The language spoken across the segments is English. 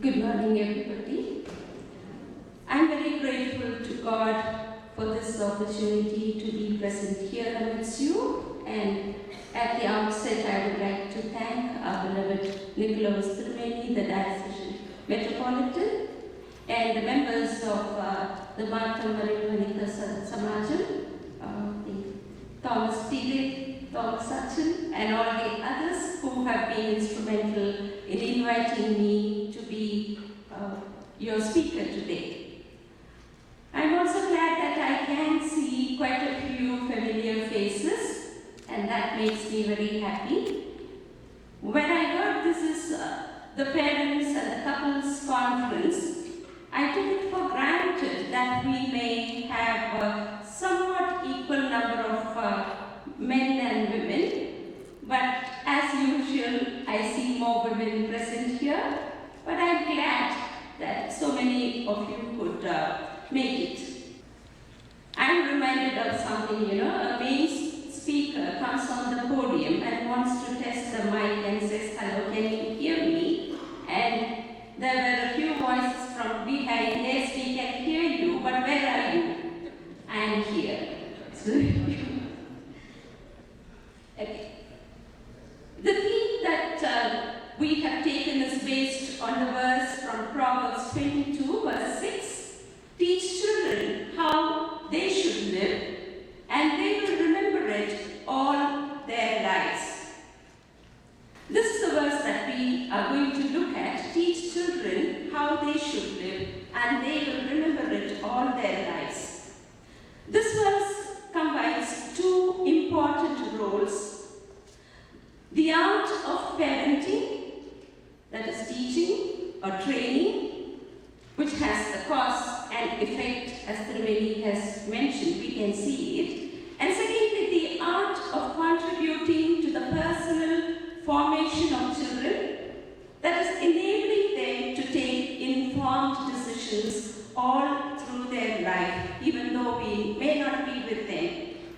Good morning, everybody. I'm very grateful to God for this opportunity to be present here amidst you. And at the outset, I would like to thank our beloved Nicholas Tirumeni, the Diocesan Metropolitan, and the members of the Marth, Mariam, Vanitha, Samajam, Thomas Staten, Thomas Sachin, and all the others who have been instrumental in inviting me to be your speaker today. I'm also glad that I can see quite a few familiar faces, and that makes me very happy. When I heard this is the parents and the couples conference, I took it for granted that we may have a somewhat equal number of men and women, but as usual, I see more women present here, but I'm glad that so many of you could make it. I'm reminded of something, a main speaker comes on the podium and wants to test the mic and says, "Hello, can you hear me?" And there were a few voices from behind, "Yes, we can hear you, but where are you?" "I am here." Okay. The theme that we have taken is based on the verse from Proverbs 22, verse 6. "Teach children how they should live, and they will remember it all their lives." This is the verse that we are going to look at. Teach children how they should live, and they will remember it all their lives. This verse combines two important roles: the art of parenting, that is teaching or training, which has the cause and effect, as Tirumeni has mentioned, we can see it. And secondly, the art of contributing to the personal formation of children, that is enabling them to take informed decisions all through their life, even though we may not be with them.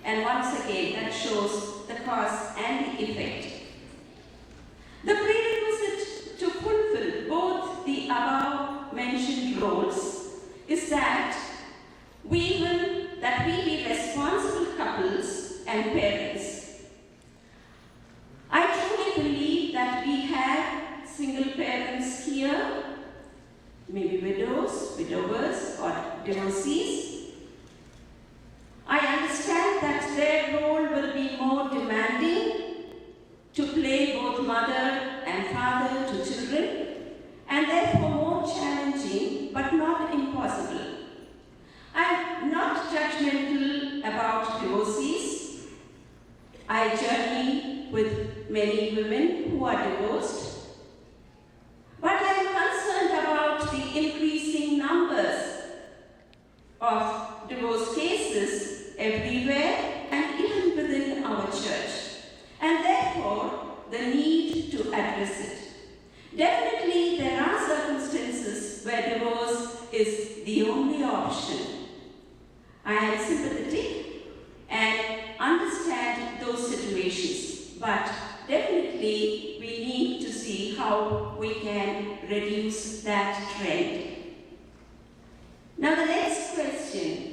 And once again, that shows the cause and the effect. The prerequisite to fulfill both the above mentioned roles is that we be responsible couples and parents. I truly believe that we have single parents here, maybe widows, widowers, or divorcees. I understand that their role will be more demanding, to play both mother and father to children, and therefore more challenging but not impossible. I'm not judgmental about divorcees. I journey with many women who are divorced, but I'm concerned about the increasing numbers of divorce cases everywhere and even within our church, and therefore the need to address it. Definitely there are circumstances where divorce is the only option. I am sympathetic and understand those situations, but definitely we need to see how we can reduce that trend. Now the next question.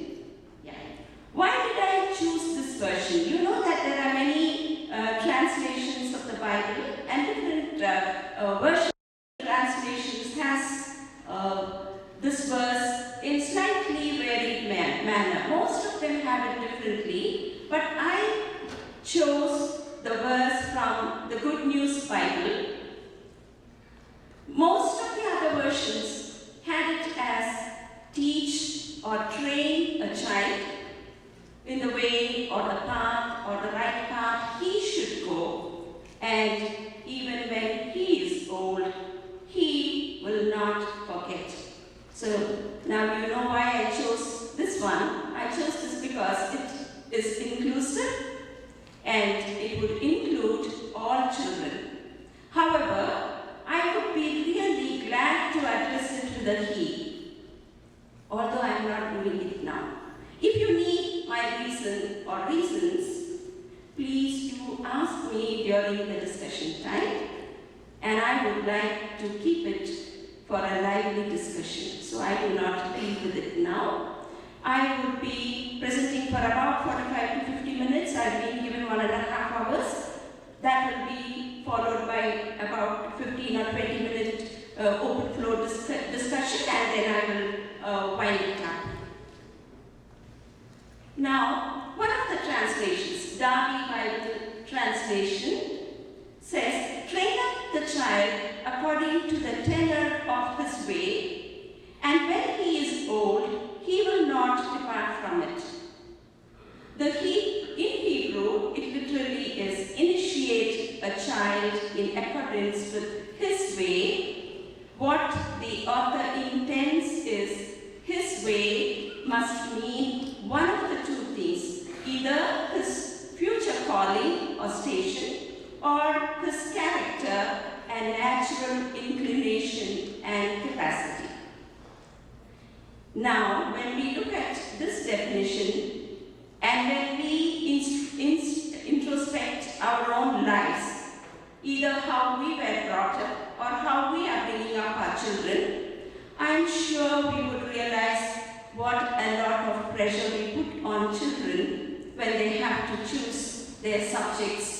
Why did I choose this version? You know that there are many translations of the Bible, and different versions of translations has this verse in slightly varied manner. Most of them have it differently, but I chose the verse from the Good News Bible. Most of the other versions had it as teach or train a child in the way or the path or the right path he should go, and even when he is old, he will not forget. So now you know why I chose this one. I chose this because it is inclusive and it would include all children. However, I would be really glad to address it with a he, although I am not doing it now. If you need my reason or reasons, please do ask me during the discussion time, and I would like to keep it for a lively discussion. So I do not deal with it now. I will be presenting for about 45 to 50 minutes. I've been given 1.5 hours. That will be followed by about 15 or 20 minute open floor discussion, and then I will wind it up. Now, one of the translations, Darby Bible translation, says, "Train up the child according to the tenor of his way, and when he is old, he will not depart from it." In Hebrew, it literally is initiate a child in accordance with his way. What the author intends is his way must mean one of the two things, either his future calling or station, or his character and natural inclination and capacity. Now, when we look at this definition, and when we introspect our own lives, either how we were brought up or how we are bringing up our children, I'm sure we would realize what a lot of pressure we put on children when they have to choose their subjects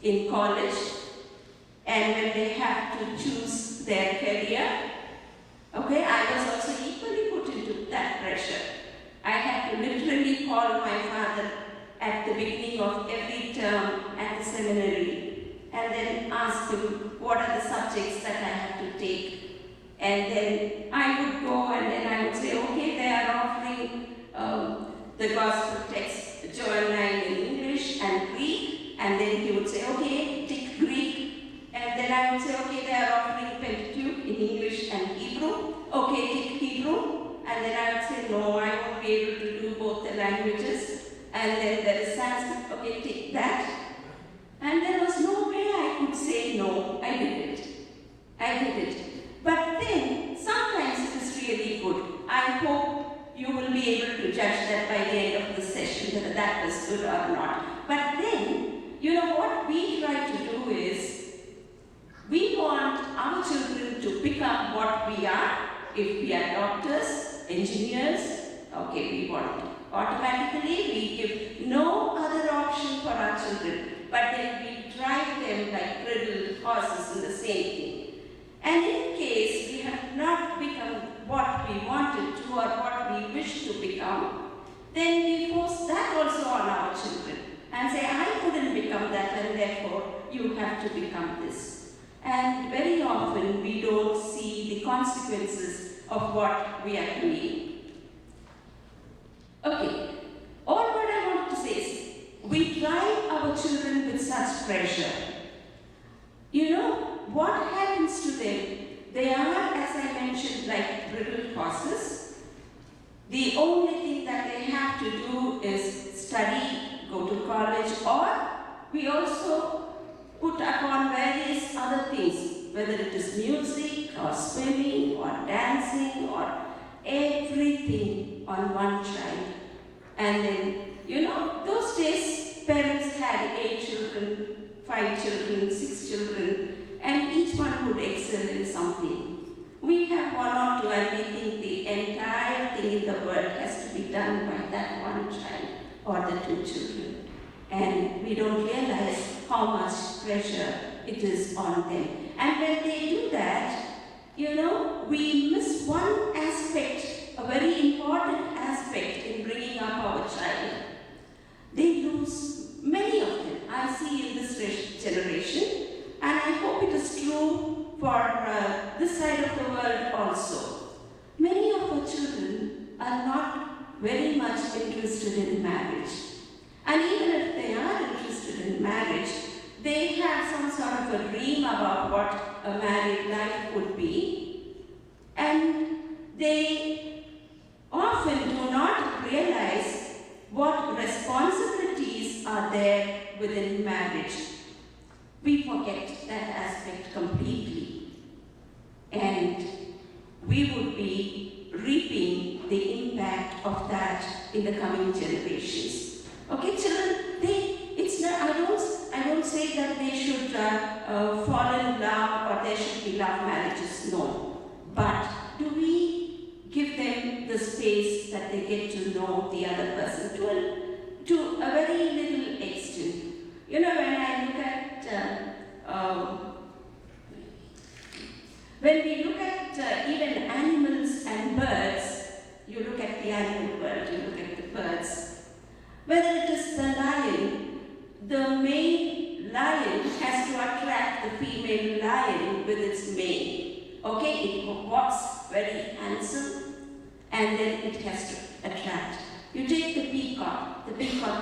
in college, and when they have to choose their career. Okay, I was also equally put into that pressure. I had to literally call my father at the beginning of every term at the seminary and then ask him what are the subjects that I have to take. And then I would go and then I would say, okay, they are offering the gospel text, John 9 in English and Greek. And then he would say, okay, take Greek. And then I would say, okay, they are offering Pentateuch in English and Hebrew. Okay, take Hebrew. And then I would say, no, I won't be able to do both the languages. And then there is Sanskrit, okay, take that. And there was no way I could say no. I did it. But then, sometimes it is really good. I hope you will be able to judge that by the end of the session, whether that was good or not. But then, you know, what we try to do is, we want our children to pick up what we are. If we are doctors, engineers, okay, we want it. Automatically, we give no other option for our children, but then we drive them like griddled horses in the same thing. And in case we have not become what we wanted to or what we wish to become, then we force that also on our children and say, I couldn't become that and therefore you have to become this. And very often we don't see the consequences of what we are doing. Okay, all what I want to say is, we drive our children with such pressure. You know, what happens to them? They are, as I mentioned, like griddled horses. The only thing that they have to do is study, go to college, or we also put upon various other things, whether it is music or swimming or dancing or everything on one child. And then, you know, those days parents had 8 children, 5 children, 6 children, and each one would excel in something. We have 1 or 2 and we think the entire thing in the world has to be done by that one child or the 2 children. And we don't realize how much pressure it is on them. And when they do that, you know, we miss one aspect, a very important aspect in bringing up our child. They lose many of them. I see in this generation, and I hope it is true for this side of the world also. Many of our children are not very much interested in marriage. And even if they are interested in marriage, they have some sort of a dream about what a married life would be. And they often do not realize what responsibilities are there within marriage. We forget that aspect completely. And we would be reaping the impact of that in the coming generations. Okay, children, I don't say that they should fall in love or there should be love marriages. No. but do we give them the space that they get to know the other person to a very little extent? You know, when I look at when we look at even animals and birds, you look at the animal world, you look at the birds. Whether it is the lion, the male lion has to attract the female lion with its mane. Okay, it walks very handsome and then it has to attract. You take the peacock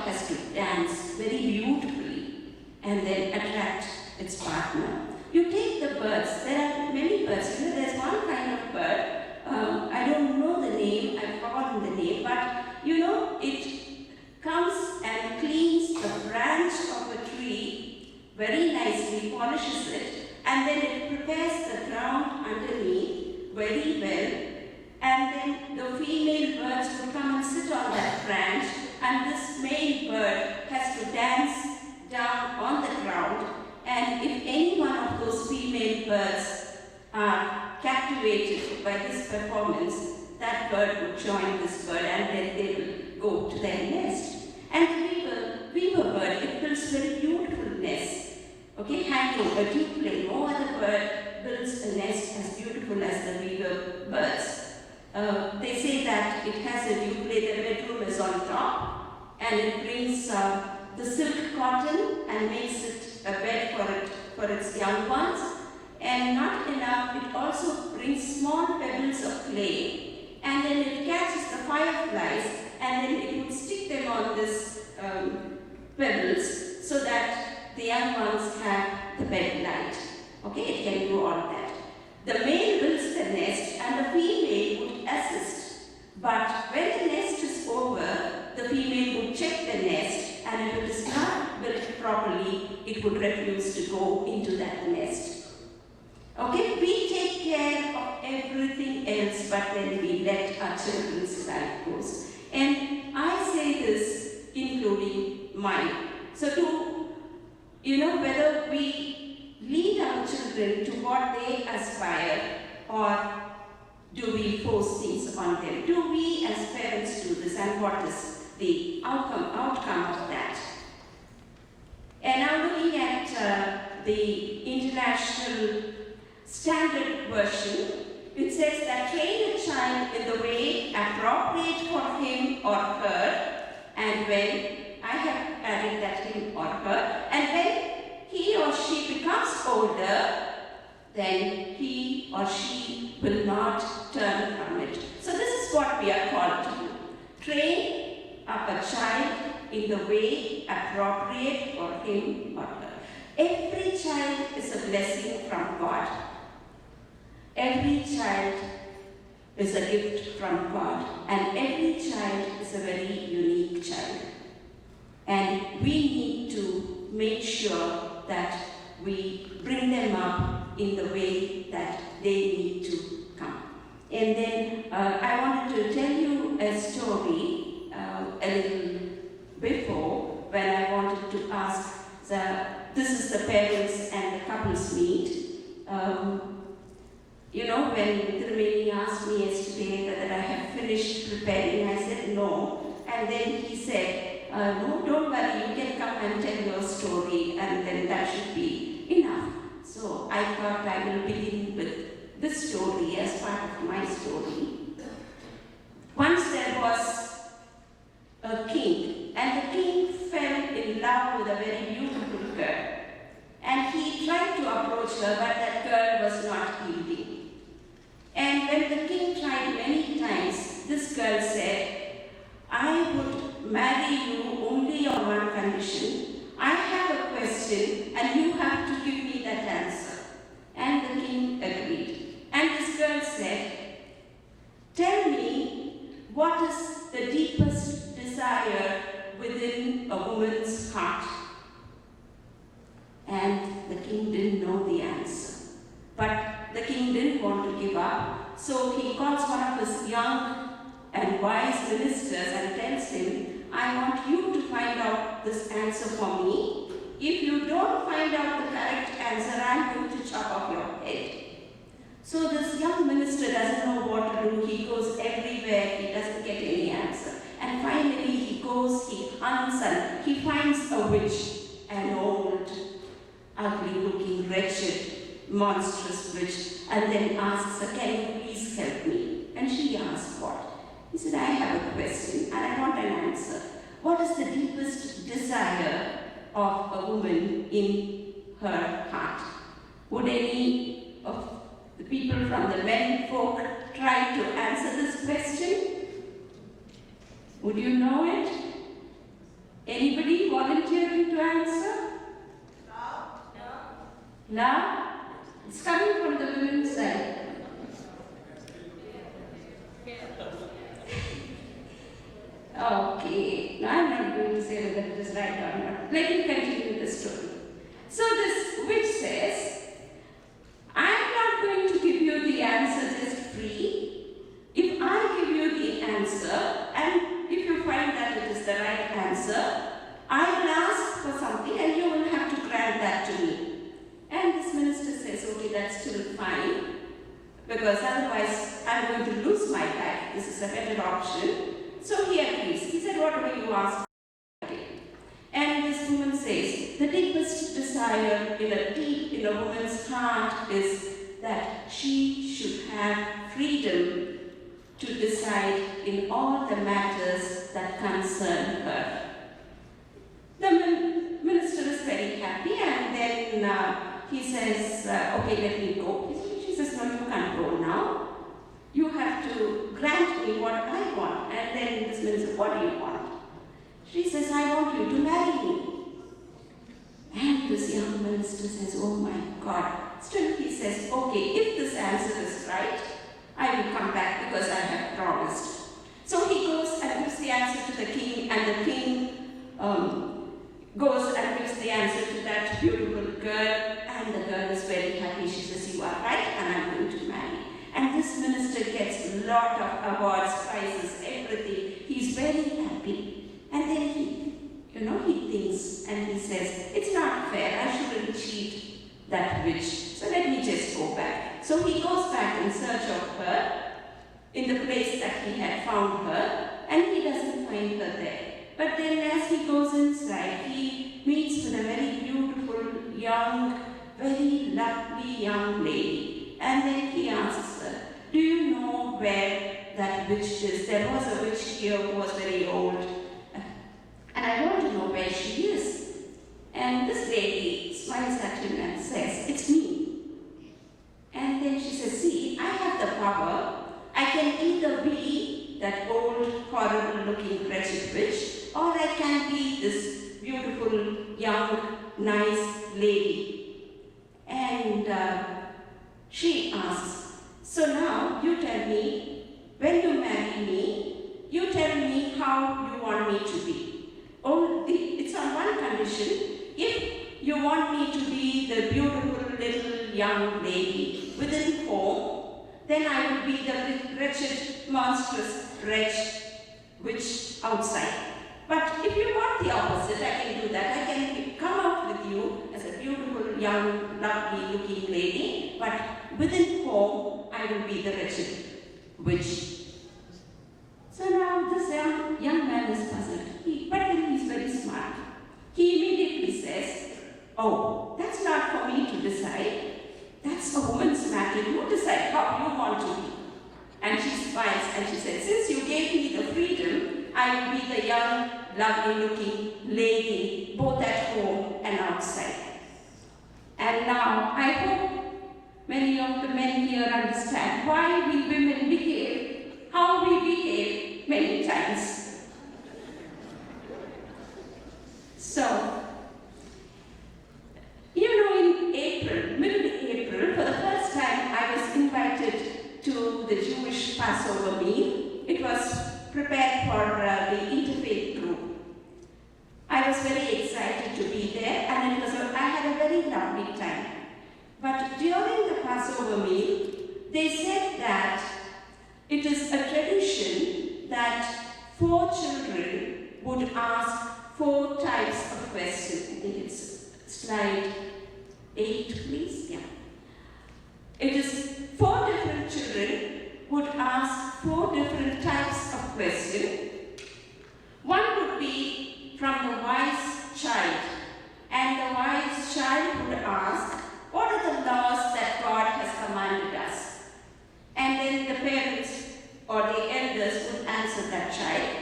has to dance very beautifully and then attract its partner. You take the birds, there are many birds. You know, there's one kind of bird, I don't know the name, I've forgotten the name, but you know, it comes and cleans the branch of a tree very nicely, polishes it, and then it prepares the ground underneath very well, and then the female birds will come and sit on that branch, and this male bird has to dance down on the ground, and if any one of those female birds are captivated by this performance, that bird would join this bird and then they will go to their nest. And the weaver bird, it builds very beautiful nests. Okay, hanging a duplet. No other bird builds a nest as beautiful as the weaver birds. They say that it has a duplet, the bedroom is on top, and it brings the silk cotton and makes it a bed for its young ones. And not enough, it also brings small pebbles of clay, and then it catches the fireflies, and then it would stick them on this pebbles so that the young ones have the bed light. Okay, it can do all that. The male builds the nest and the female would assist. But when the nest is over, the female would check the nest, and if it is not built properly, it would refuse to go into that nest. Okay, we take care of everything else, but then we let our children's life goes. And I say this including mine. So whether we lead our children to what they aspire, or do we force things on them? Do we as parents do this, and what is the outcome of that? And now looking at the International Standard Version, it says that train a child in the way appropriate for him or her, and when, I have added that him or her, and when he or she becomes older, then he or she will not turn from it. So this is what we are called to do. Train up a child in the way appropriate for him or her. Every child is a blessing from God. Every child is a gift from God, and every child is a very unique child. And we need to make sure that we bring them up in the way that they need to come. And then I wanted to tell you a story a little before, when I wanted to ask, this is the parents and the couples meet. When Tirumeni asked me yesterday whether I had finished preparing, I said no. And then he said, no, don't worry, you can come and tell your story, and then that should be enough. So I thought I will begin with this story as part of my story. Once there was a king, and the king fell in love with a very beautiful girl. And he tried to approach her, but that girl was not yielding. And when the king tried many times, this girl said, I would marry you only on one condition. I have a question, and you have to give me that answer. And the king agreed. And this girl said, tell me, what is the deepest desire within a woman's heart? And the king didn't know the answer. But the king didn't want to give up, so he calls one of his young and wise ministers and tells him, I want you to find out this answer for me. If you don't find out the correct answer, I'm going to chop off your head. So this young minister doesn't know what to do. He goes everywhere. He doesn't get any answer. And finally he goes, he hunts, and he finds a witch, an old, ugly-looking, wretched, monstrous witch, and then asks her, "Can you please help me?" And she asks, "What?" He said, "I have a question and I want an answer. What is the deepest desire of a woman in her heart?" Would any of the people from the men folk try to answer this question? Would you know it? Anybody volunteering to answer? Love? It's coming from the women's side. Okay, now I'm not going to say whether it is right or not. Let me continue the story. So this witch says, "I'm not going to give you the answer just free. If I give you the answer, and if you find that it is the right answer, I will ask for something and you will have to grant that to me." And this minister says, "Okay, that's still fine, because otherwise I'm going to lose my life. This is a better option." So he agrees. He said, "Whatever you ask." And this woman says, the deepest desire in a woman's heart is that she should have freedom to decide in all the matters that concern her. The minister is very happy, and then he says, "Okay, let me go." She says, "No, you can't go now. You have to grant me what I want." And then this minister says, "What do you want?" She says, "I want you to marry me." And this young minister says, "Oh my God." Still he says, "Okay, if this answer is right, I will come back because I have promised." So he goes and gives the answer to the king, and the king goes and gives the answer to that beautiful girl, and the girl is very happy. She says, "You are right, and I'm going to marry." And this minister gets a lot of awards, prizes, everything. He's very happy. And then he thinks and he says, "It's not fair, I shouldn't cheat that witch. So let me just go back." So he goes back in search of her in the place that he had found her, and he doesn't find her there. But then as he goes inside, he meets with a very beautiful, young, very lovely young lady. And then he asks her, "Do you know where that witch is? There was a witch here who was very old, and I want to know where she is." And this lady smiles at him and says, "It's me." And then she says, "See, I have the power. I can either be that old, horrible-looking, wretched witch, or I can be this beautiful, young, nice lady." And she asks, "So now you tell me, when you marry me, you tell me how you want me to be. It's on one condition. If you want me to be the beautiful little young lady within home, then I will be the wretched, monstrous witch outside. But if you want the opposite, I can do that. I can come out with you as a beautiful, young, lovely-looking lady, but within home, I will be the wretched witch." So now this young man is puzzled. But then he's very smart. He immediately says, "Oh, that's not for me to decide. That's a woman's matter. You decide how you want to be." And she smiles and she says, "Since you gave me the freedom, I will be the young, lovely-looking lady, both at home and outside." And now, I hope many of the men here understand why we women behave how we behave many times. So, in April, middle-April, for the first time, I was invited to the Jewish Passover meal. It was prepared for the interfaith group. I was very excited to be there, and I had a very lovely time. But during the Passover meal, they said that it is a tradition that 4 children would ask 4 types of questions. I think it's slide 8, please. Yeah. It is 4 different children would ask 4 different types of questions. One would be from the wise child, and the wise child would ask, what are the laws that God has commanded us? And then the parents or the elders would answer that child.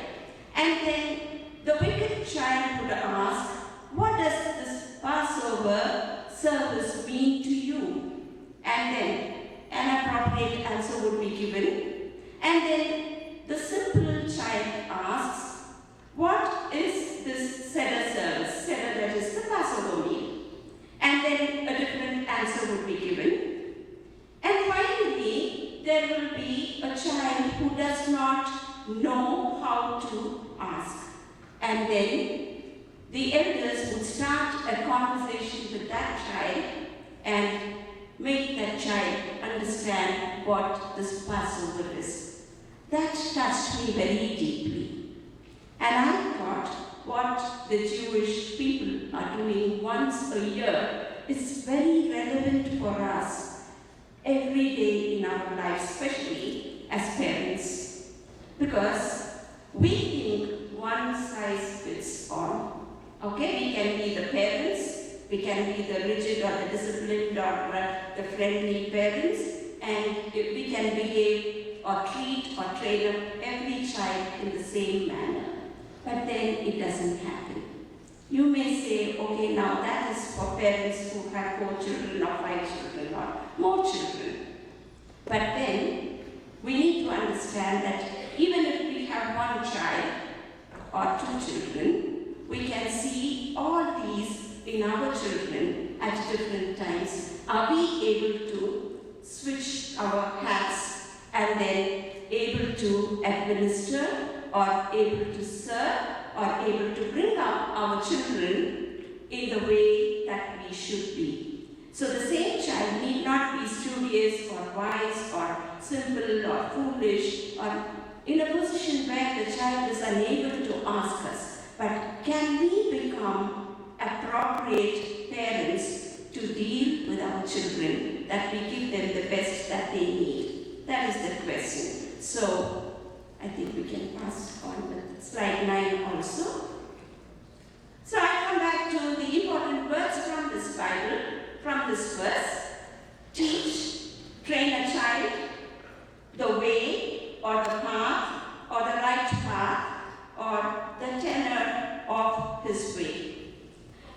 And then the wicked child would ask, what does this Passover service mean to you? And then an appropriate answer would be given. And then the simple child asks, what is this Seder service? Seder, that is the Passover meal. And then a different answer would be given. And finally, there will be a child who does not know how to ask. And then the elders would start a conversation with that child and make that child understand what this Passover is. That touched me very deeply. And I thought what the Jewish people are doing once a year is very relevant for us every day in our lives, especially as parents. Because we think one size fits all. Okay, we can be the parents, we can be the rigid or the disciplined or the friendly parents, and we can behave or treat or train up every child in the same manner. But then it doesn't happen. You may say, okay, now that is for parents who have 4 children or 5 children or more children. But then we need to understand that even if we have 1 child or 2 children, we can see all these in our children at different times. Are we able to switch our hats and then able to administer or able to serve or able to bring up our children in the way that we should be? So the same child need not be studious or wise or simple or foolish or in a position where the child is unable to ask us. But can we become appropriate parents to deal with our children, that we give them the best that they need? That is the question. So I think we can pass on with slide 9 also. So I come back to the important words from this Bible, from this verse. Teach, train a child the way or the path or the right path or the tenor of his way.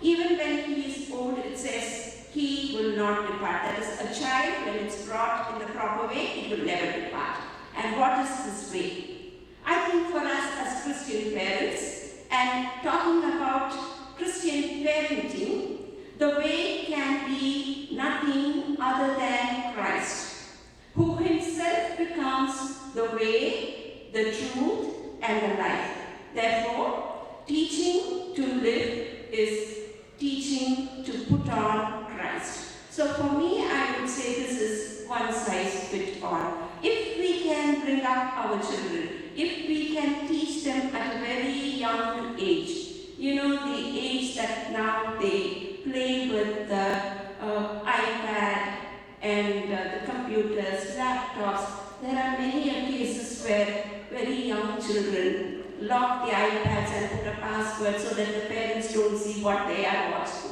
Even when he is old, it says he will not depart. That is, a child, when it's brought in the proper way, it will never depart. And what is this way? I think for us as Christian parents, and talking about Christian parenting, the way can be nothing other than Christ, who himself becomes the way, the truth, and the life. Therefore, teaching to live is teaching to put on Christ. So for me, I would say this is one size fits all. If we can bring up our children, if we can teach them at a very young age, you know, the age that now they play with the iPad and the computers, laptops, there are many cases where very young children lock the iPads and put a password so that the parents don't see what they are watching.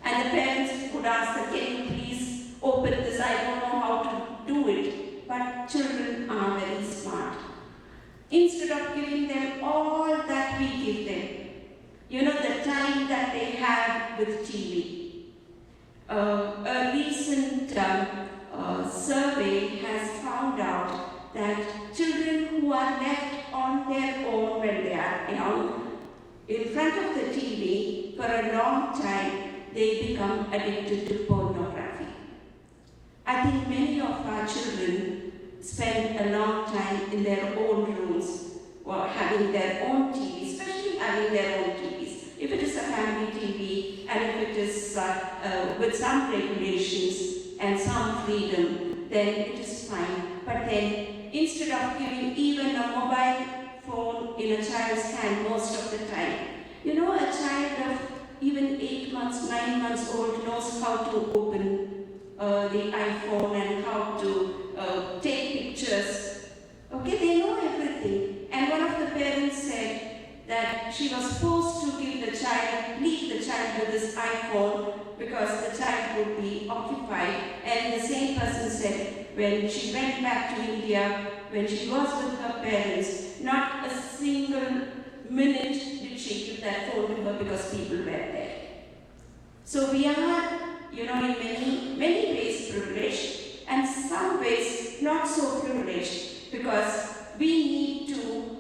And the parents would ask them, can you please open this? I don't know how to do it. But children are very smart. Instead of giving them all that we give them, you know, the time that they have with TV. A recent survey has found out that children who are left on their own when they are young, in front of the TV for a long time, they become addicted to pornography. I think many of our children spend a long time in their own rooms or having their own TV, especially having their own TVs. If it is a family TV and if it is with some regulations and some freedom, then it is fine. But then instead of giving even a mobile phone in a child's hand most of the time, you know, a child of even 8 months, 9 months old knows how to open the iPhone and how to take pictures. Okay, they know everything. And one of the parents said that she was forced to leave the child with his iPhone because the child would be occupied. And the same person said when she went back to India, when she was with her parents, not a single minute did she give that phone to her because people were there. So we are, in many ways privileged, and some ways not so privileged, because we need to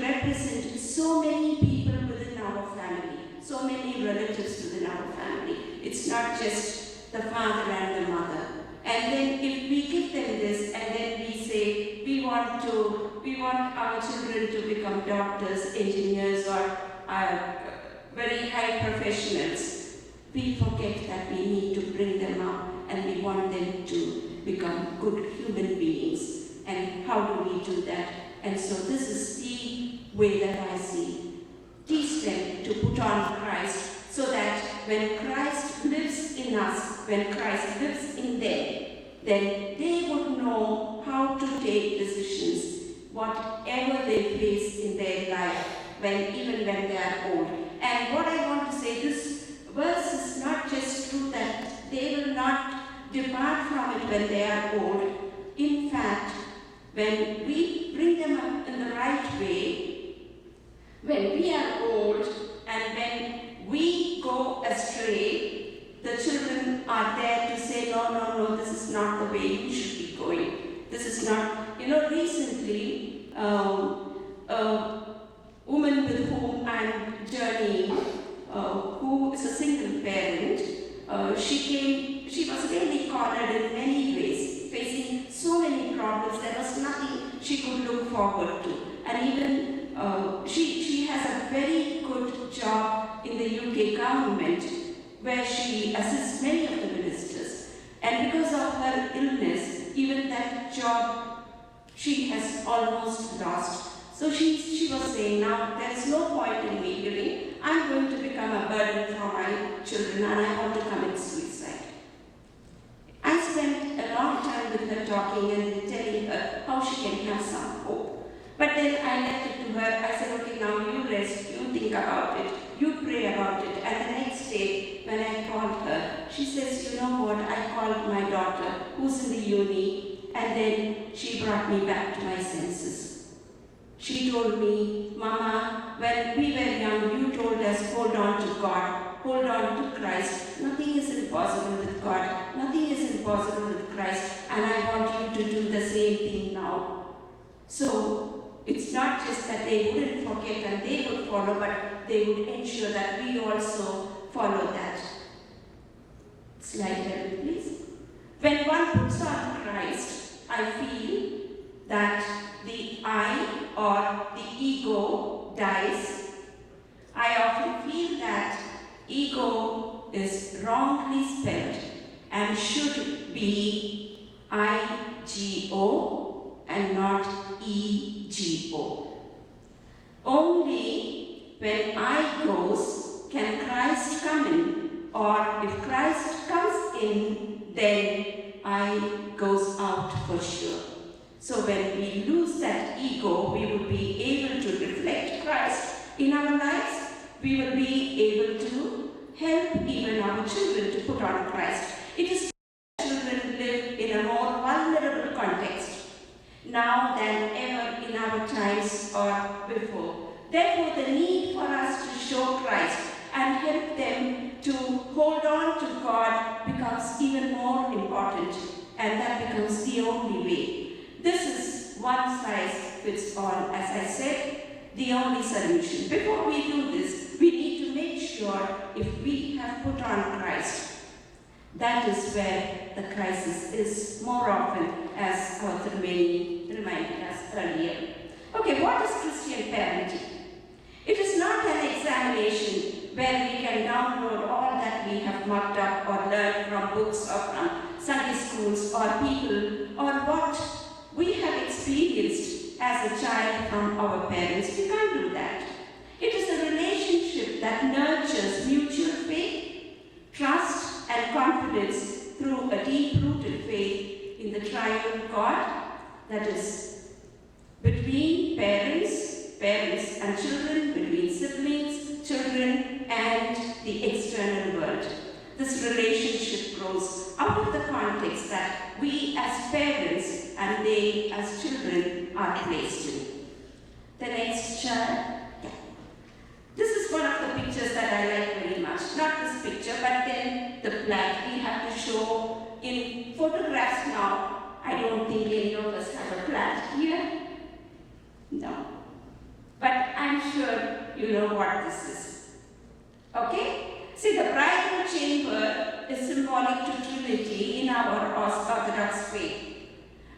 represent so many people within our family, so many relatives within our family. It's not just the father and the mother. And then if we give them this, and then we say we want our children to become doctors, engineers, or very high professionals, we forget that we need to bring them up and we want them to become good human beings. And how do we do that? And so this is the way that I see. Teach them to put on Christ, so that when Christ lives in us, when Christ lives in them, then they would know how to take decisions, whatever they face in their life, even when they are old. And what I want to say, this verse is not just true that they will not depart from it when they are old. In fact, when we bring them up in the right way, when we are old and when we go astray, the children are there to say, no, this is not the way you should be going. This is not, recently, a woman with whom I'm journeying, who is a single parent, she was really cornered in many ways, facing so many problems. There was nothing she could look forward to. And even she has a very good job in the UK government, where she assists many of the ministers. And because of her illness, even that job she has almost lost. So she was saying, now there is no point in me living. I'm going to become a burden for my children and I want to commit suicide. I spent a long time with her talking and telling her how she can have some hope. But then I left it to her. I said, okay, now you rest, you think about it, you pray about it. And the next day, when I called her, she says, you know what, I called my daughter, who's in the uni, and then she brought me back to my senses. She told me, Mama, when we were young, you told us, hold on to God, hold on to Christ. Nothing is impossible with God. Nothing is impossible with Christ. And I want you to do the same thing now. So, it's not just that they wouldn't forget and they would follow, but they would ensure that we also follow that. Slide 11, please. When one puts on Christ, I feel that the I or the ego dies. I often feel that ego is wrongly spelled and should be I-G-O and not E-G-O. Only when I goes can Christ come in, or if Christ comes in, then I goes out for sure. So when we lose that ego, we will be able to reflect Christ in our lives. We will be able to help even our children to put on Christ. It is children live in a more vulnerable context now than ever in our times or before. Therefore, the need for us to show Christ and help them to hold on to God becomes even more important, and that becomes the only way. This is one size fits all, as I said, the only solution. Before we do this, we need to make sure if we have put on Christ. That is where the crisis is more often, as Author Mary reminded us earlier. Okay, what is Christian parenting? It is not an examination where we can download all that we have mucked up or learned from books or from Sunday schools or people, or what we have experienced as a child from our parents. We can't do that. It is a relationship that nurtures mutual faith, trust, and confidence through a deep-rooted faith in the triune God, that is, between parents and children, between siblings, children, and the external world. This relationship grows out of the context that we as parents and they as children are placed in. The next chart. This is one of the pictures that I like very much. Not this picture, but then the plaque we have to show in photographs now. I don't think any of us have a plaque here. No. But I'm sure you know what this is. Okay? See, the bridal chamber is symbolic to Trinity in our Orthodox faith.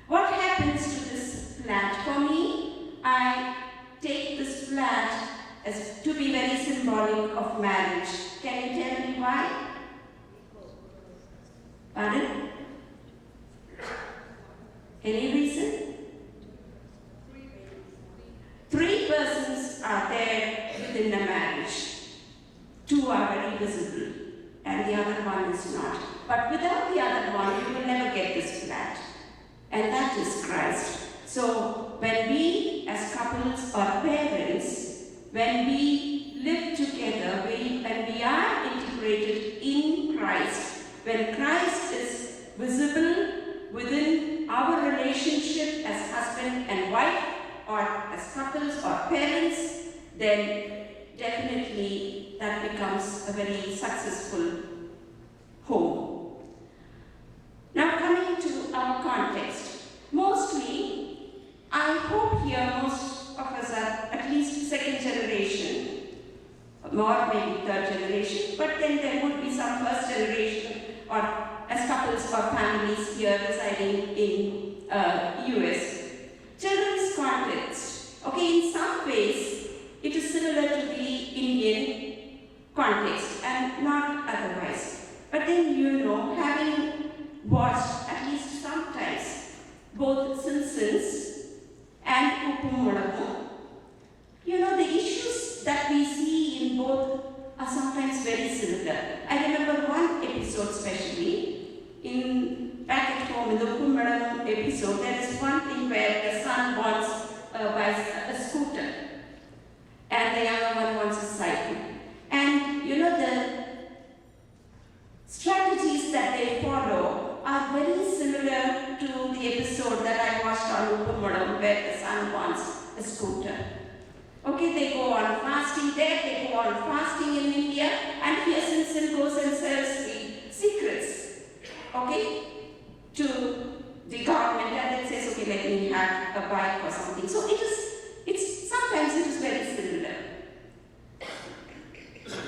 What happens to this plant? For me, I take this plant as to be very symbolic of marriage. Can you tell me why? Pardon? Any reason? Three persons are there within a marriage. Two are very visible, and the other one is not. But without the other one, you will never get this plant. And that is Christ. So, when we as couples or parents, when we live together, when we are integrated in Christ, when Christ is visible within our relationship as husband and wife, or as couples or parents, then definitely that becomes a very successful home. Now coming to our context. Mostly, I hope here most of us are at least second generation, or maybe third generation, but then there would be some first generation or as couples or families here residing in US. Children's context. Okay, in some ways, it is similar to the Indian context and not otherwise. But then having watched at least sometimes both Simpsons and Uppum, the issues that we see in both are sometimes very similar. I remember one episode especially, back at home in the Uppum episode, there is one thing where the son wants a scooter and the younger one wants a cycle. And the strategies that they follow are very similar to the episode that I watched on Uppum where the son wants a scooter. Okay, they go on fasting there, they go on fasting in India, and here Simpson goes and sells the secrets, okay, to the government, and then says, okay, let me have a bike or something. So sometimes it is very similar.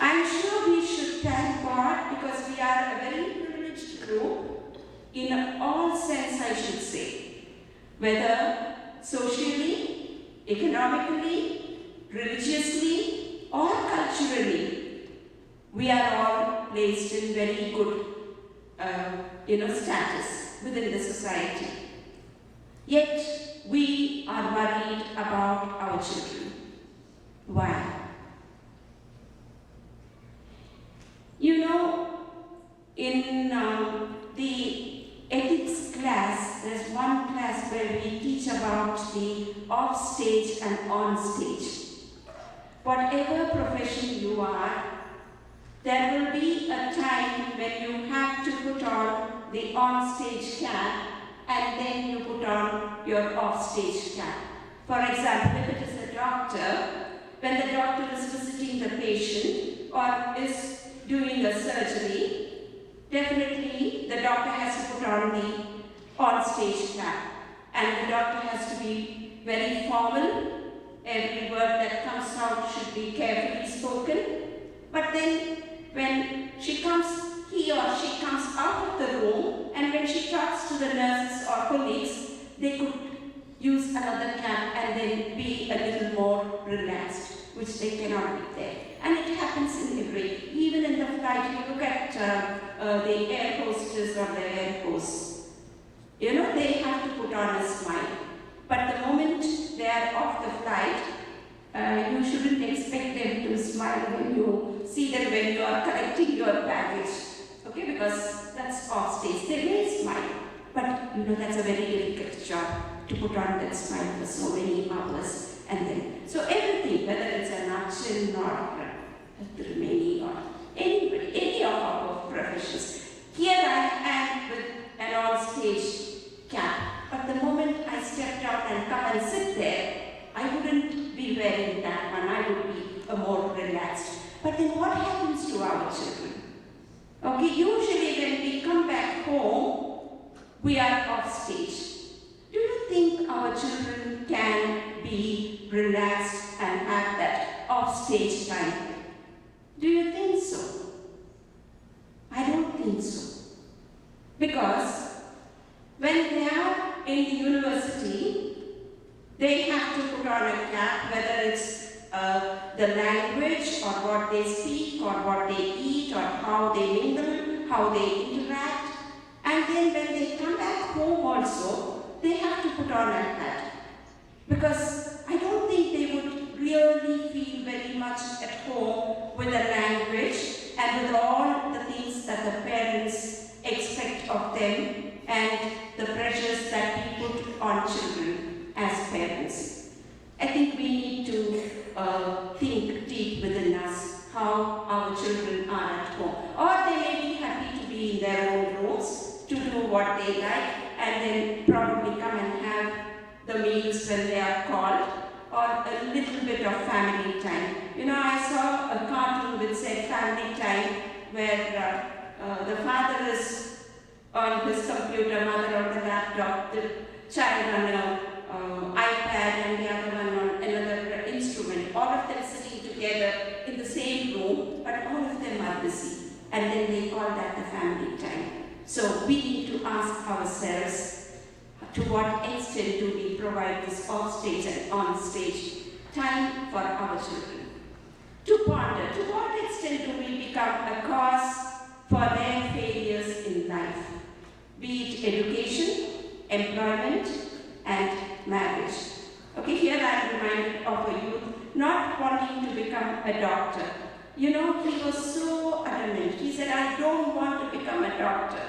I'm sure we should thank God because we are a very privileged group in all sense, I should say, whether socially, economically, religiously, or culturally, we are all placed in very good status within the society. Yet, we are worried about our children. Why? In the ethics class, there's one class where we teach about the off-stage and on-stage. Whatever profession you are, there will be a time when you have to put on the on-stage cap and then you put on your off-stage cap. For example, if it is a doctor, when the doctor is visiting the patient or is doing a surgery, definitely the doctor has to put on the on-stage cap. And the doctor has to be very formal. Every word that comes out should be carefully spoken. But then when he or she comes out of the room, and when she talks to the nurses or colleagues, they could use another cap and then be a little more relaxed, which they cannot be there. And it happens even in the flight. You look at the air hostess or the air host. They have to put on a smile. But the moment they are off the flight, you shouldn't expect them to smile when you see them when you are collecting your baggage. okay, because that's off stage. They may smile, but that's a very difficult job to put on that smile for so many hours. And then, so everything, whether it's an action or a Romani or anybody, any of our professions. Here I am with an on-stage cap, but the moment I stepped out and come and sit there, I wouldn't be wearing that one. I would be more relaxed. But then what happens to our children? Okay, usually when we come back home, we are off stage. Do you think our children can be relaxed and have that off-stage time? Do you think so? I don't think so. Because when they are in the university, they have to put on a cap, whether it's the language or what they speak or what they eat or how they mingle, how they interact. And then when they come back home also, they have to put on a hat. Because I don't think they would really feel very much at home with the language and with all the things that the parents expect of them and the pressures that we put on children as parents. I think we need to think deep within us how our children are at home. Or they may be happy to be in their own rooms, to do what they like, and then probably come and have the meals when they are called, or a little bit of family time. I saw a cartoon which said family time, where the father is on his computer, mother on the laptop, the child on an iPad, and the other one on another instrument, all of them sitting together in the same room, but all of them are busy. And then they call that the family time. So we need to ask ourselves, to what extent do we provide this off-stage and on-stage time for our children? To ponder, to what extent do we become a cause for their failures in life? Be it education, employment, and marriage. Okay, here I am reminded of a youth not wanting to become a doctor. He was so adamant. He said, I don't want to become a doctor.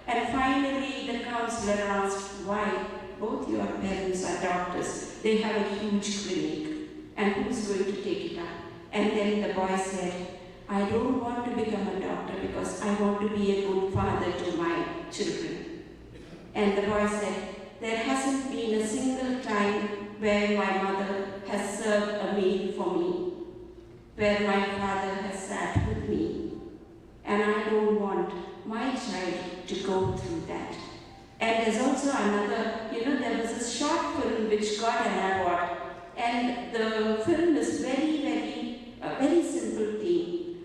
And finally, the counselor asked, why? Both your parents are doctors. They have a huge clinic. And who's going to take it up? And then the boy said, I don't want to become a doctor because I want to be a good father to my children. And the boy said, there hasn't been a single time where my mother has served a meal for me, where my father has sat with me. And I don't want my child to go through that. And there's also another, there was a short film which got an award. And the film is very simple theme.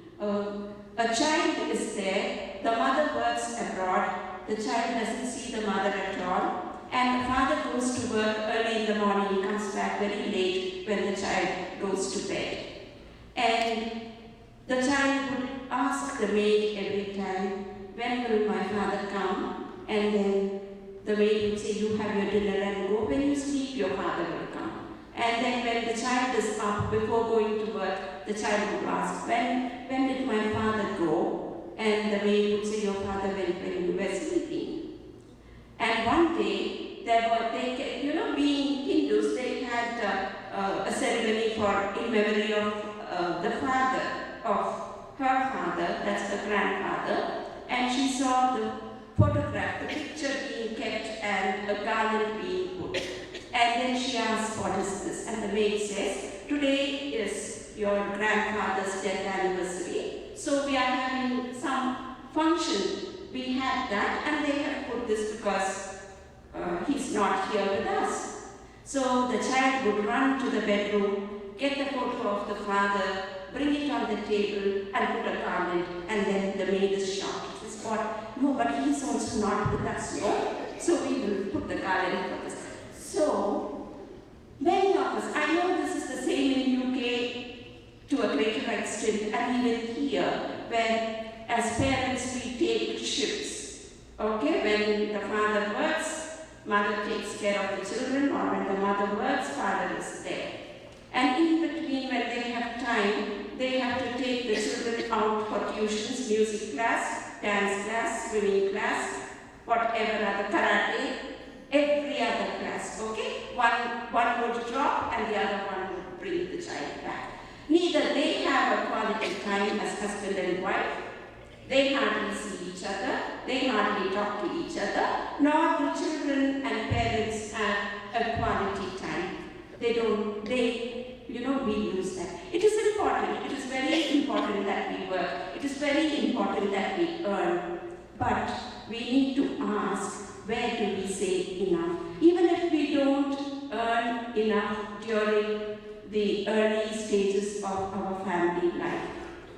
A child is there, the mother works abroad, the child doesn't see the mother at all, and the father goes to work early in the morning, he comes back very late when the child goes to bed. And the child would ask the maid every time, when will my father come? And then the maid would say, you have your dinner and go. When you sleep, your father will come. And then when the child is up, before going to work, the child would ask, when did my father go? And the maid would say, your father went when you were sleeping. And one day, being Hindus, they had a ceremony in memory of the father of her father, that's the grandfather, and she saw the photograph, the picture being kept and a garland being put. And then she asked, what is this? And the maid says, today is your grandfather's death anniversary, so we are having some function. We had that, and they have put this because he's not here with us. So the child would run to the bedroom, get the photo of the father, bring it on the table, and put a garland, and then the maid is shocked. She says, what? No, but he's also not with us, no? So we will put the garland for this. So, many of us, I know this is the same in UK to a greater extent, and even here, where as parents we take shifts. Okay, when the father works, mother takes care of the children, or when the mother works, father is there. And in between, when they have time, they have to take the children out for tuitions, music class, dance class, swimming class, whatever other karate, every other class, okay? One would drop and the other one would bring the child back. Neither they have a quality time as husband and wife, they hardly see each other, they hardly talk to each other, nor the children and parents have a quality time. We lose that. It is important, it is very important that we work, it is very important that we earn, but we need to ask, where do we say enough? Even if we don't earn enough during the early stages of our family life,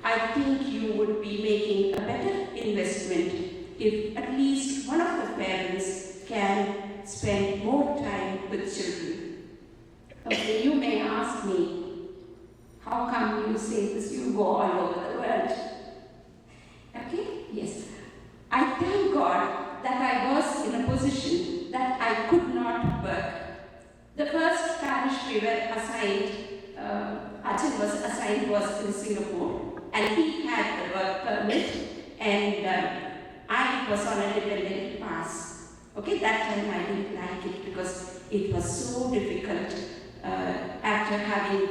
I think you would be making a better investment if at least one of the parents can spend more time with children. Okay, you may ask me, how come you say this? You go all over the world. Okay? Yes. I thank God that I was in a position that I could not work. The first parish we were assigned, Achin was assigned, was in Singapore, and he had the work permit, and I was on a dependent pass. Okay, that time I didn't like it because it was so difficult after having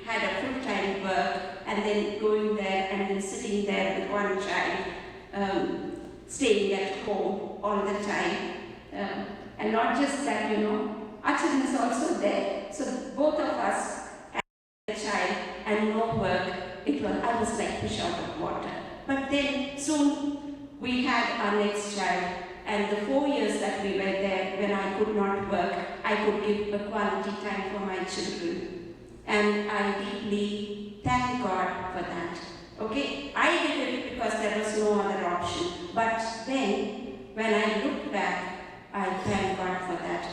had a full-time work and then going there and then sitting there with one child, staying at home all the time. And not just that, Achin is also there. So both of us had a child and no work. I was like fish out of water. But then soon we had our next child, and the 4 years that we were there, when I could not work, I could give a quality time for my children. And I deeply thank God for that. Okay, I did it because there was no other option. But then, when I look back, I thank God for that.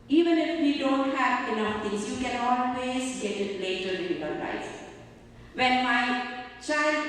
Even if we don't have enough things, you can always get it later in your life. When my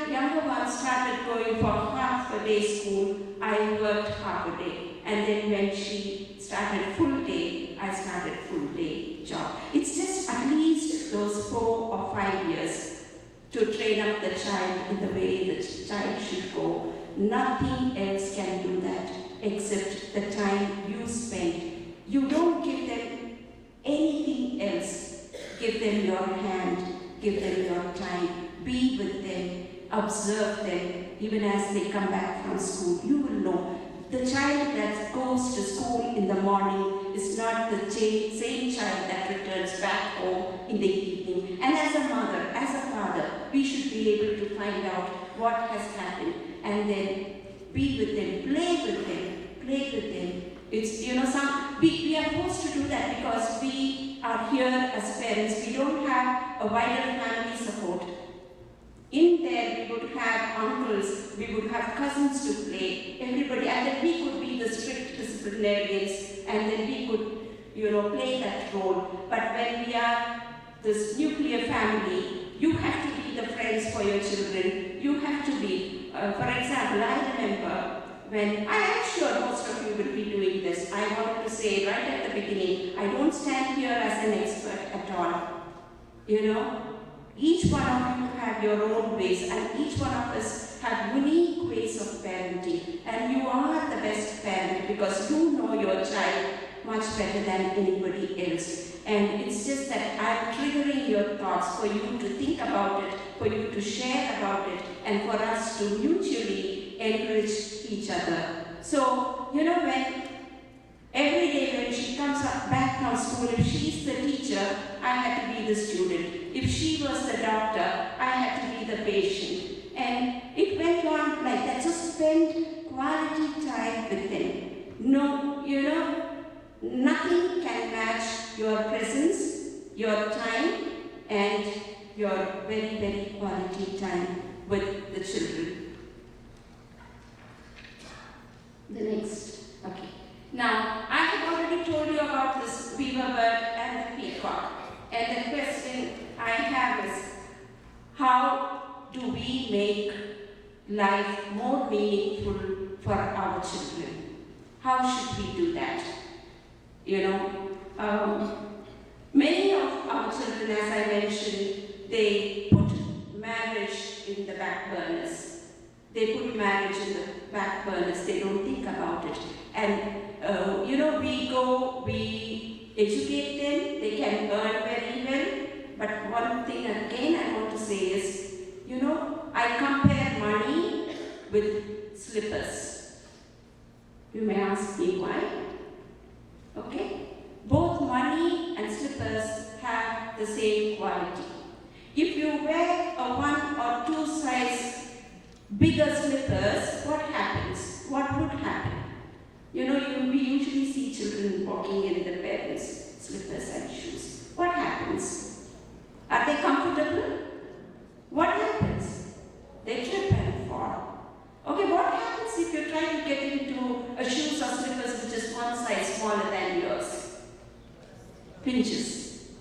younger one, started going for half a day school, I worked half a day. And then when she started full day, I started full day job. It's just at least those 4 or 5 years to train up the child in the way the child should go. Nothing else can do that except the time you spend. You don't give them anything else. Give them your hand, give them your time, be with them, observe them, even as they come back from school. You will know. The child that goes to school in the morning is not the same child that returns back home in the evening. And as a mother, as a father, we should be able to find out what has happened and then be with them, play with them. It's, we are forced to do that because we are here as parents. We don't have a wider family support. In there, we would have uncles, we would have cousins to play, everybody, and then we could be the strict disciplinarians, and then we could, play that role. But when we are this nuclear family, you have to be the friends for your children. You have to be, for example, I remember when, I am sure most of you will be doing this. I wanted to say right at the beginning, I don't stand here as an expert at all. Each one of you have your own ways, and each one of us have unique ways of parenting. And you are the best parent because you know your child much better than anybody else. And it's just that I'm triggering your thoughts for you to think about it, for you to share about it, and for us to mutually enrich each other. So, when every day when she comes back from school, if she's the teacher, I had to be the student. If she was the doctor, I had to be the patient. And it went on like that. So spend quality time with them. No, nothing can match your presence, your time, and your very, very quality time with the children. The next. Okay. Now, I have already told you about this beaver bird and the peacock. And the question I have is, how do we make life more meaningful for our children? How should we do that? Many of our children, as I mentioned, they put marriage in the back burners. They put marriage in the back burners. They don't think about it. And we educate them. They can earn very well. But one thing again I want to say is, I compare money with slippers. You may ask me why. Okay? Both money and slippers have the same quality. If you wear a 1 or 2 size bigger slippers, what happens? What would happen? We usually see children walking in their parents' slippers and shoes. What happens? Are they comfortable? What happens? They trip and fall. Okay, what happens if you try to get into a shoes or slippers which is 1 size smaller than yours? Pinches.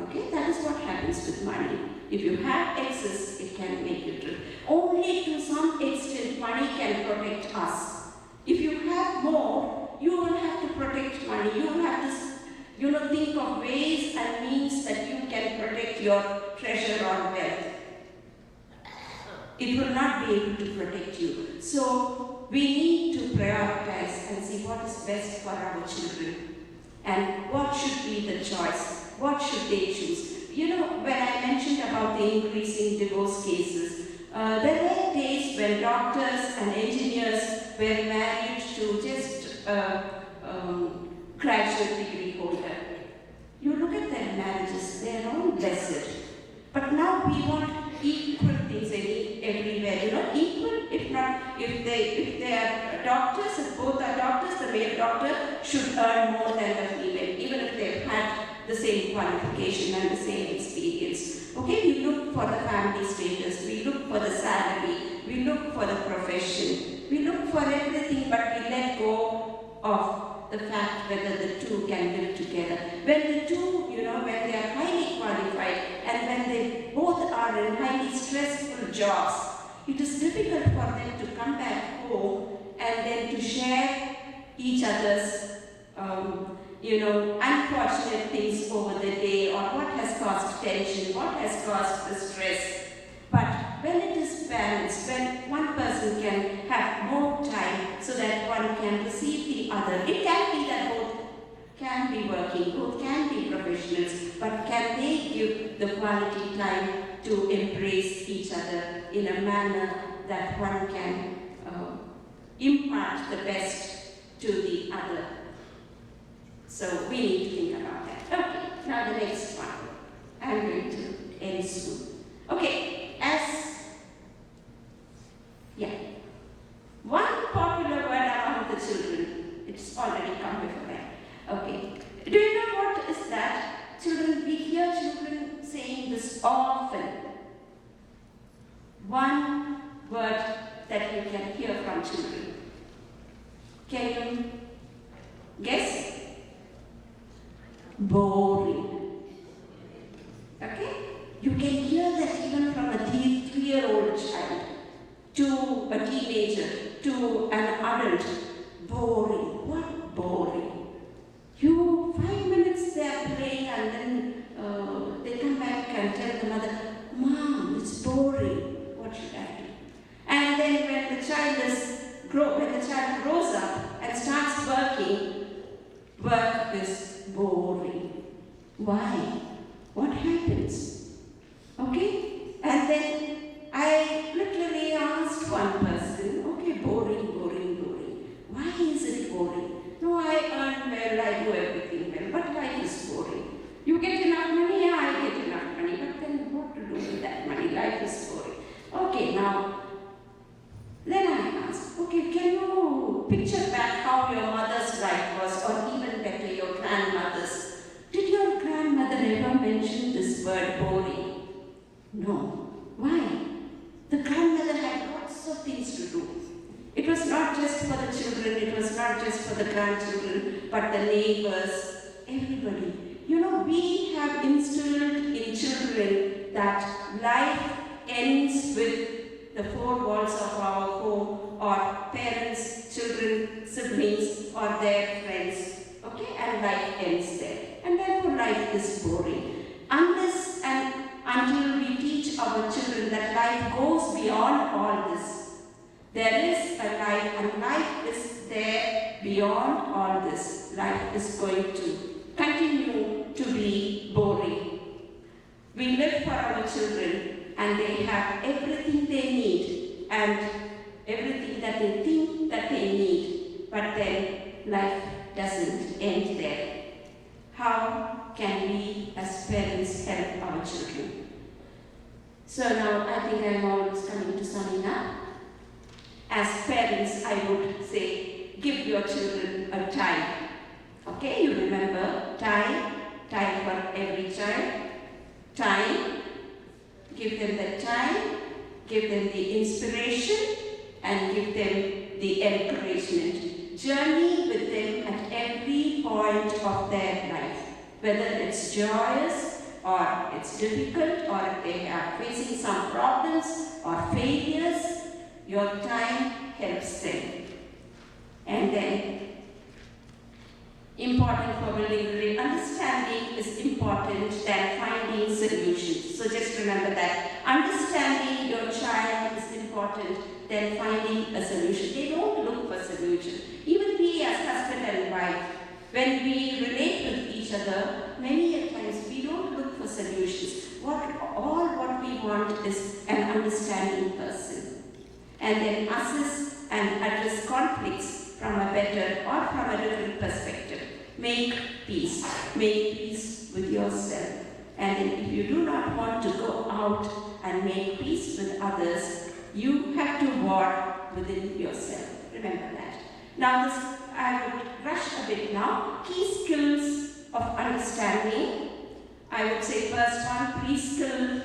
Okay, that is what happens with money. If you have excess, it can make you trip. Only to some extent money can protect us. If you have more, you will have to protect money. You will have to think of ways and means that you can protect your treasure or wealth. It will not be able to protect you. So we need to prioritize and see what is best for our children and what should be the choice. What should they choose? When I mentioned about the increasing divorce cases, there were days when doctors and engineers were married to just graduate degree holder. You look at their marriages, they are all blessed. But now we want equal things everywhere. Equal, if they are doctors, if both are doctors, the male doctor should earn more than the female, even if they've had the same qualification and the same experience. Okay, we look for the family status, we look for the salary, we look for the profession, we look for everything, but we let go of the fact whether the two can live together. When the two, when they are highly qualified and when they both are in highly stressful jobs, it is difficult for them to come back home and then to share each other's unfortunate things over the day, or what has caused tension, what has caused the stress. But when it is balanced, when one person can have more time so that one can receive the other, it can be that both can be working, both can be professionals, but can they give the quality time to embrace each other in a manner that one can impart the best to the other. So we need to think about that. Okay, now the next one. I'm going to end soon. Okay, one popular word among the children. It's already come before that. Okay, do you know what is that? Children, we hear children saying this often. One word that you can hear from children. Can you guess? Boring. Okay? You can hear that even from a 3-year-old child to a teenager to an adult. Boring. What boring? 5 minutes they are playing and then they come back and tell the mother, Mom, it's boring. What should I do? And then when the child grows up and starts working, work is boring. Why? What happens? Okay? And then I literally asked one person, okay, boring. Why is it boring? No, I earn well, I do everything well, but life is boring. You get enough money? Yeah, I get enough money, but then what to do with that money? Life is boring. Okay, now, then I asked, okay, can you picture back how your mother's life was, or even better, your grandmother's? Did your grandmother ever mention this word boring? No. Why? The grandmother had lots of things to do. It was not just for the children, it was not just for the grandchildren, but the neighbors, everybody. We have instilled in children that life ends with the 4 walls of our home, or parents, children, siblings, or their friends. Okay? And life ends there. And therefore life is boring. Unless and until we teach our children that life goes beyond all this. There is a life life is there beyond all this. Life is going to continue to be boring. We live for our children and they have everything they need and everything that they think that they need, but then life doesn't end there. How can we as parents help our children? So now I think I'm almost coming to summing up. As parents, I would say, give your children a time. Okay, you remember time for every child. Time, give them the time, give them the inspiration, and give them the encouragement. Journey with them at every point of their life, whether it's joyous or it's difficult or if they are facing some problems or failures, your time helps them. And then, important for building understanding is important than finding solutions. So just remember that understanding your child is important than finding a solution. They don't look for solution. Even we as husband and wife, when we relate with each other, many a times we don't look for solutions. What we want is an understanding person. And then assess and address conflicts from a better or from a different perspective. Make peace. Make peace with yourself. And then if you do not want to go out and make peace with others, you have to war within yourself. Remember that. Now I would rush a bit now. Key skills of understanding. I would say first one, pre-skill.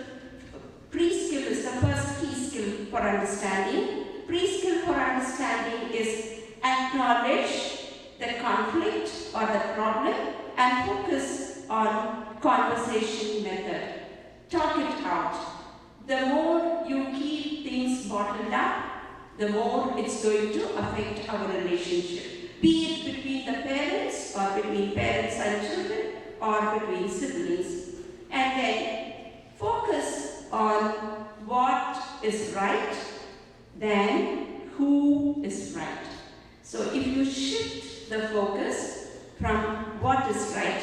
Pre-skill is the first key skill for understanding. Pre-skill for understanding is acknowledge the conflict or the problem and focus on conversation method. Talk it out. The more you keep things bottled up, the more it's going to affect our relationship. Be it between the parents or between parents and children or between siblings. And then focus on what is right, then who is right. So if you shift the focus from what is right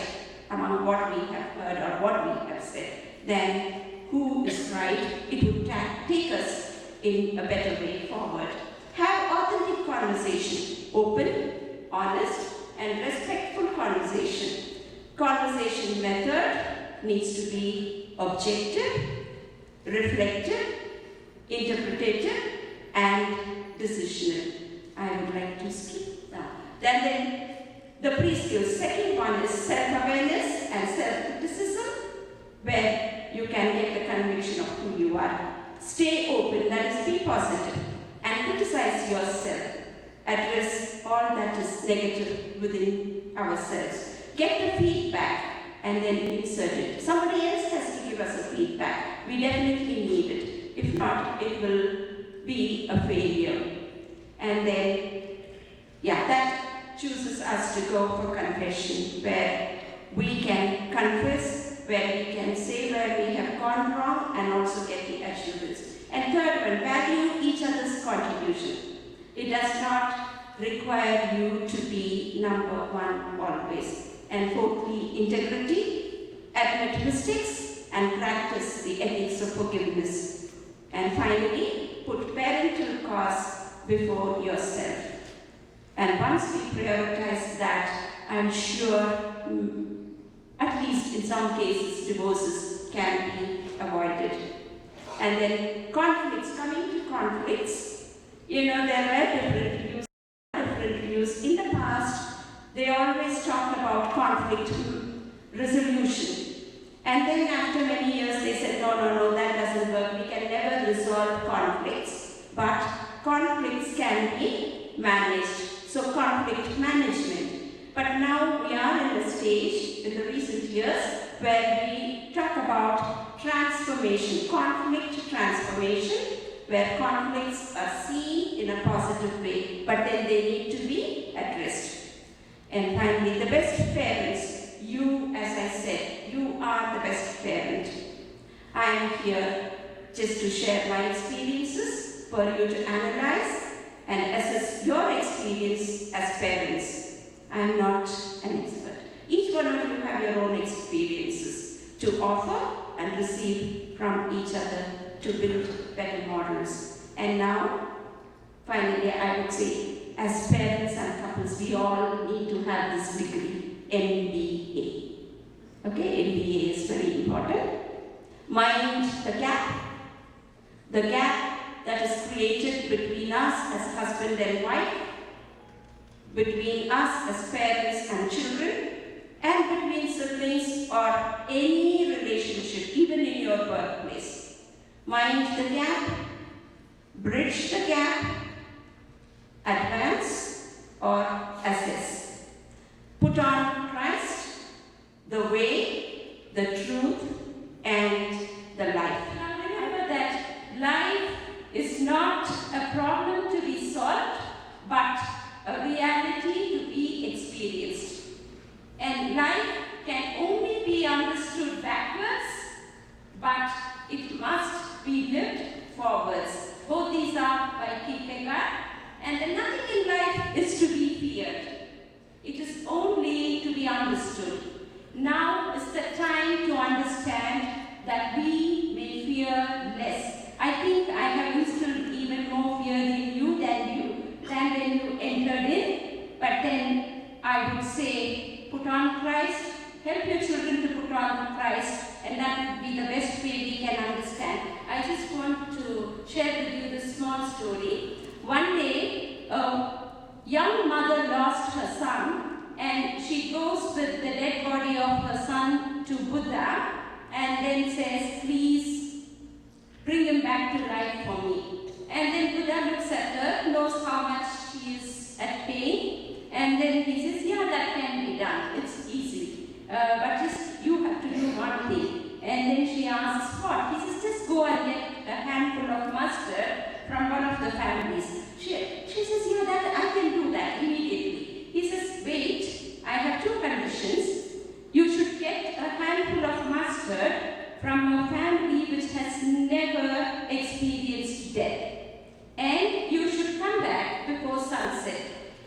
among what we have heard or what we have said, then who is right, it will take us in a better way forward. Have authentic conversation, open, honest, and respectful conversation. Conversation method needs to be objective, reflective, interpretative, and decisional. I would like to skip that. Then the pre-skills. Second one is self-awareness and self-criticism, where you can get the conviction of who you are. Stay open, that is, be positive, and criticize yourself. Address all that is negative within ourselves. Get the feedback and then insert it. Somebody else has to give us a feedback. We definitely need it. If not, it will be a failure. And then, that chooses us to go for confession, where we can confess, where we can say where we have gone wrong and also get the assurance. And third one, value each other's contribution. It does not require you to be number one always. And fourthly, integrity, admit mistakes, and practice the ethics of forgiveness. And finally, put parental cause before yourself. And once we prioritize that, I'm sure, at least in some cases, divorces can be avoided. And then conflicts, coming to conflicts, there were different views. In the past, they always talked about conflict resolution. And then after many years, they said, no, that doesn't work. We can never resolve conflicts. But conflicts can be managed. So conflict management. But now we are in a stage in the recent years where we talk about transformation, conflict transformation, where conflicts are seen in a positive way, but then they need to be addressed. And finally, the best parents, you, as I said, you are the best parent. I am here just to share my experiences for you to analyze and assess your experience as parents. I am not an expert. Each one of you have your own experiences to offer and receive from each other to build better models. And now, finally, I would say, as parents and couples, we all need to have this degree, MBA. Okay, MBA is very important. Mind the gap that is created between us as husband and wife, between us as parents and children, and between siblings or any relationship, even in your workplace. Mind the gap, bridge the gap, advance or assess. Put on Christ, the way, the truth, and the life. Now remember that life is not a problem to be solved, but a reality to be experienced. And life can only be understood backwards, but it must be lived forwards. Both these are by Kierkegaard. And nothing in life is to be feared. It is only to be understood. Now is the time to understand that we may fear less. I think I have instilled even more fear in you than when you entered in. But then I would say, put on Christ, help your children to put on Christ, and that would be the best way we can understand. I just want to share with you this small story. One day, a young mother lost her son, and she goes with the dead body of her son to Buddha, and then says, please bring him back to life for me. And then Buddha looks at her, knows how much she is at pain, and then he says, yeah, that can be done. It's easy. But just you have to do one thing. And then she asks, what? He says, just go and get a handful of mustard from one of the families. She says, yeah, that I can do that immediately. He says, wait, I have two conditions. You should get a handful of mustard from a family which has never experienced death. And you should come back before sunset.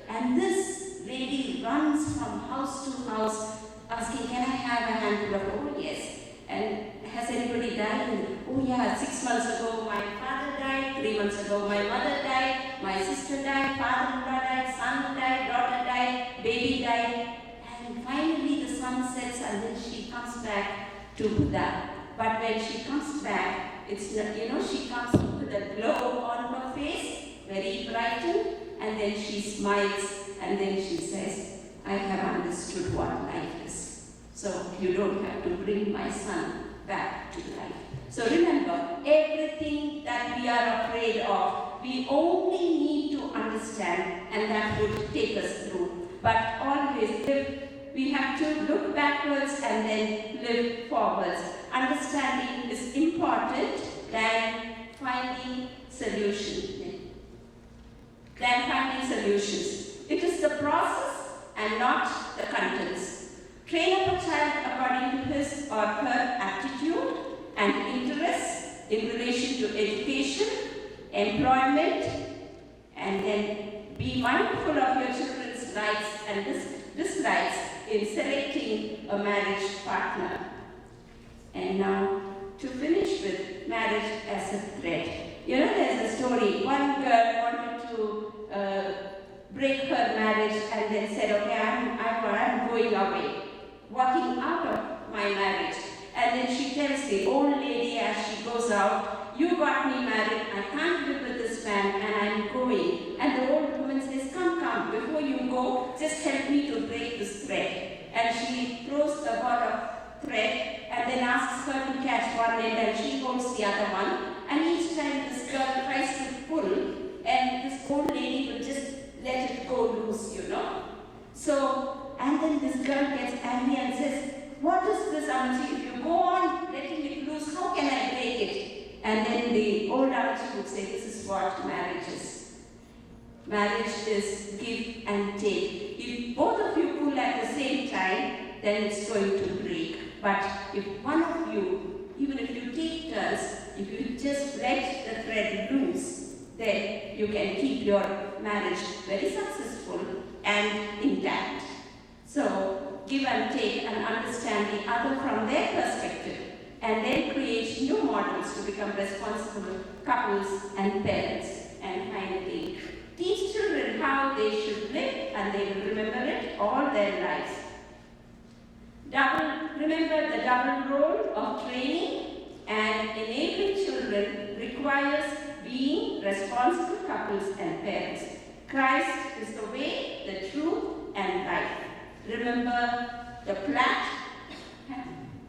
And this lady runs from house to house asking, can I have a handful of, oh yes. And has anybody died? And, oh yeah, 6 months ago my father died, 3 months ago my mother died, my sister died, father-in-law died, son died, daughter died, baby died. And finally the sun sets and then she comes back to Buddha. But when she comes back, it's, she comes with a glow on her face, very frightened, and then she smiles and then she says, I have understood what life is. So you don't have to bring my son back to life. So remember, everything that we are afraid of, we only need to understand, and that would take us through. But always we have to look backwards and then live forwards. Understanding is important than finding solutions. It is the process and not the contents. Train up a child according to his or her attitude and interests in relation to education, employment, and then be mindful of your children's likes and dislikes in selecting a marriage partner. And now, to finish with marriage as a thread. There's a story. One girl wanted to break her marriage and then said, okay, I'm going away, walking out of my marriage. And then she tells the old lady as she goes out, you got me married, I can't live with this man, and I'm going. And the old woman says, come, before you go, just help me to break this thread. And she throws a ball of thread and then asks her to catch one end, and she holds the other one. And each time this girl tries to pull, and this old lady will just let it go loose, So, and then this girl gets angry and says, what is this, auntie? If you go on letting it loose, how can I break it? And then the old auntie would say, this is what marriage is. Marriage is give and take. If both of you pull at the same time, then it's going to break. But if one of you, even if you take turns, if you just let the thread loose, then you can keep your marriage very successful and intact. So, give and take and understand the other from their perspective, and then create new models to become responsible couples and parents. And finally, teach children how they should live, and they will remember it all their lives. Remember the double role of training and enabling children requires being responsible couples and parents. Christ is the way, the truth, and life. Remember the plat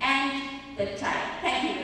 and the time. Thank you.